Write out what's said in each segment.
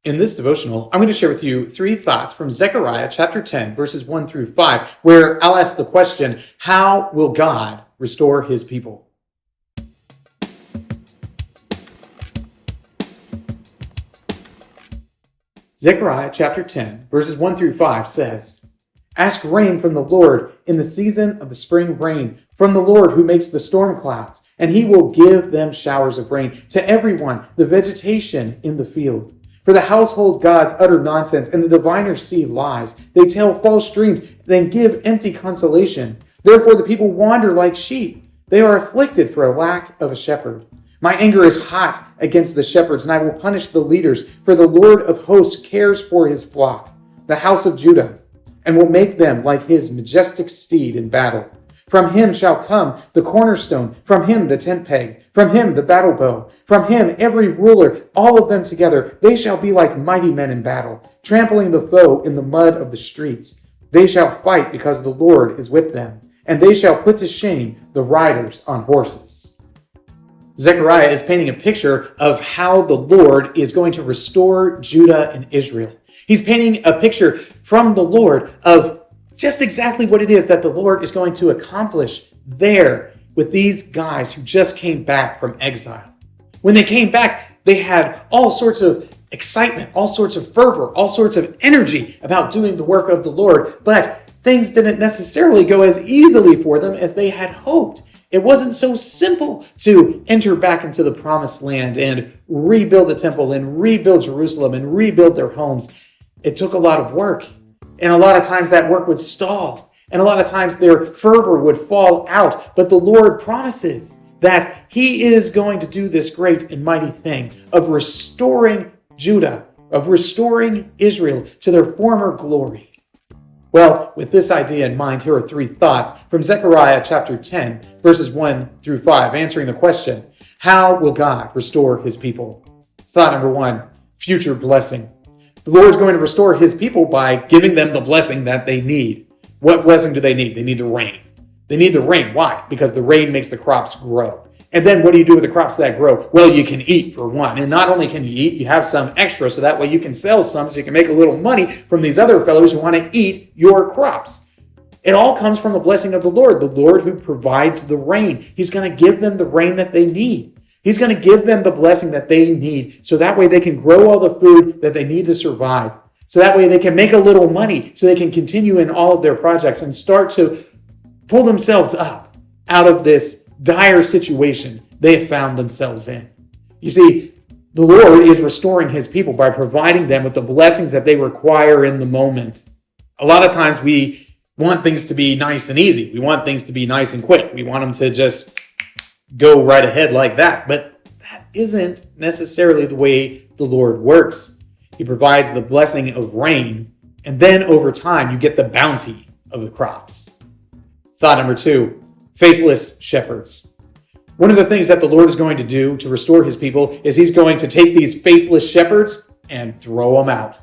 In this devotional, I'm going to share with you 3 thoughts from Zechariah chapter 10, verses 1 through 5, where I'll ask the question, how will God restore his people? Zechariah chapter 10, verses 1 through 5 says, "Ask rain from the Lord in the season of the spring rain, from the Lord who makes the storm clouds, and he will give them showers of rain to everyone, the vegetation in the field. For the household gods utter nonsense, and the diviners see lies. They tell false dreams, then give empty consolation. Therefore the people wander like sheep. They are afflicted for a lack of a shepherd. My anger is hot against the shepherds, and I will punish the leaders, for the Lord of hosts cares for his flock, the house of Judah, and will make them like his majestic steed in battle. From him shall come the cornerstone, from him the tent peg, from him the battle bow, from him every ruler, all of them together. They shall be like mighty men in battle, trampling the foe in the mud of the streets. They shall fight because the Lord is with them, and they shall put to shame the riders on horses." Zechariah is painting a picture of how the Lord is going to restore Judah and Israel. He's painting a picture from the Lord of just exactly what it is that the Lord is going to accomplish there with these guys who just came back from exile. When they came back, they had all sorts of excitement, all sorts of fervor, all sorts of energy about doing the work of the Lord, but things didn't necessarily go as easily for them as they had hoped. It wasn't so simple to enter back into the promised land and rebuild the temple and rebuild Jerusalem and rebuild their homes. It took a lot of work. And a lot of times that work would stall. And a lot of times their fervor would fall out. But the Lord promises that he is going to do this great and mighty thing of restoring Judah, of restoring Israel to their former glory. Well, with this idea in mind, here are 3 thoughts from Zechariah chapter 10, verses 1 through 5, answering the question, how will God restore his people? Thought number 1, future blessing. The Lord is going to restore his people by giving them the blessing that they need. What blessing do they need? They need the rain. They need the rain. Why? Because the rain makes the crops grow. And then what do you do with the crops that grow? Well, you can eat for one. And not only can you eat, you have some extra, so that way you can sell some so you can make a little money from these other fellows who want to eat your crops. It all comes from the blessing of the Lord who provides the rain. He's going to give them the rain that they need. He's going to give them the blessing that they need, so that way they can grow all the food that they need to survive. So that way they can make a little money, so they can continue in all of their projects and start to pull themselves up out of this dire situation they have found themselves in. You see, the Lord is restoring his people by providing them with the blessings that they require in the moment. A lot of times we want things to be nice and easy. We want things to be nice and quick. We want them to just go right ahead like that. But that isn't necessarily the way the Lord works. He provides the blessing of rain, and then over time you get the bounty of the crops. Thought number 2, faithless shepherds. One of the things that the Lord is going to do to restore his people is he's going to take these faithless shepherds and throw them out.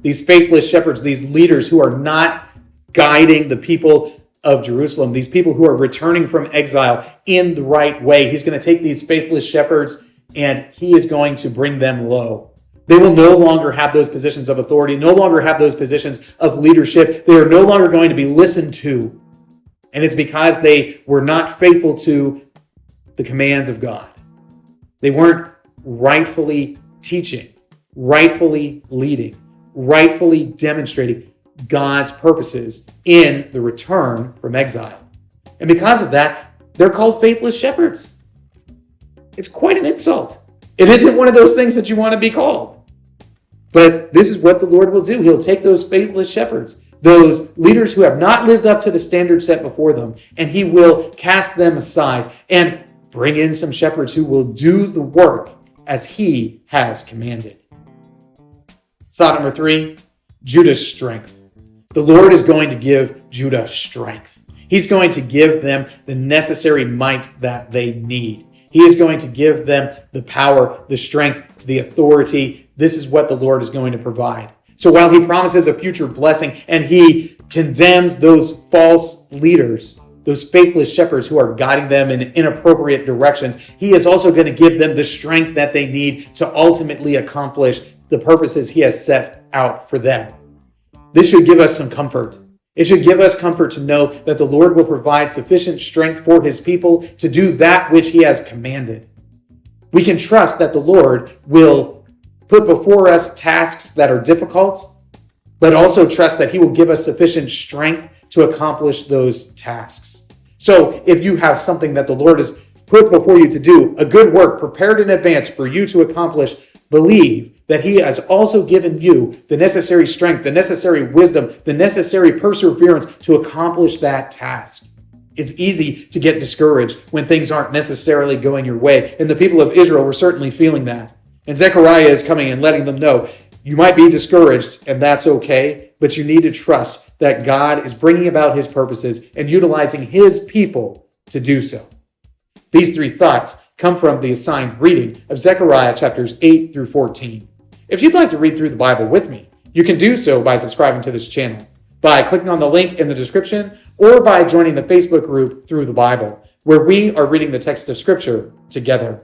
These faithless shepherds, these leaders who are not guiding the people of Jerusalem, these people who are returning from exile in the right way. He's going to take these faithless shepherds and he is going to bring them low. They will no longer have those positions of authority, no longer have those positions of leadership. They are no longer going to be listened to. And it's because they were not faithful to the commands of God. They weren't rightfully teaching, rightfully leading, rightfully demonstrating God's purposes in the return from exile. And because of that, they're called faithless shepherds. It's quite an insult. It isn't one of those things that you want to be called. But this is what the Lord will do. He'll take those faithless shepherds, those leaders who have not lived up to the standard set before them, and he will cast them aside and bring in some shepherds who will do the work as he has commanded. Thought number 3, Judah's strength. The Lord is going to give Judah strength. He's going to give them the necessary might that they need. He is going to give them the power, the strength, the authority. This is what the Lord is going to provide. So while he promises a future blessing and he condemns those false leaders, those faithless shepherds who are guiding them in inappropriate directions, he is also going to give them the strength that they need to ultimately accomplish the purposes he has set out for them. This should give us some comfort. It should give us comfort to know that the Lord will provide sufficient strength for his people to do that which he has commanded. We can trust that the Lord will put before us tasks that are difficult, but also trust that he will give us sufficient strength to accomplish those tasks. So if you have something that the Lord has put before you to do, a good work prepared in advance for you to accomplish, believe that he has also given you the necessary strength, the necessary wisdom, the necessary perseverance to accomplish that task. It's easy to get discouraged when things aren't necessarily going your way. And the people of Israel were certainly feeling that. And Zechariah is coming and letting them know, you might be discouraged, and that's okay, but you need to trust that God is bringing about his purposes and utilizing his people to do so. These three thoughts come from the assigned reading of Zechariah chapters 8 through 14. If you'd like to read through the Bible with me, you can do so by subscribing to this channel, by clicking on the link in the description, or by joining the Facebook group Through the Bible, where we are reading the text of Scripture together.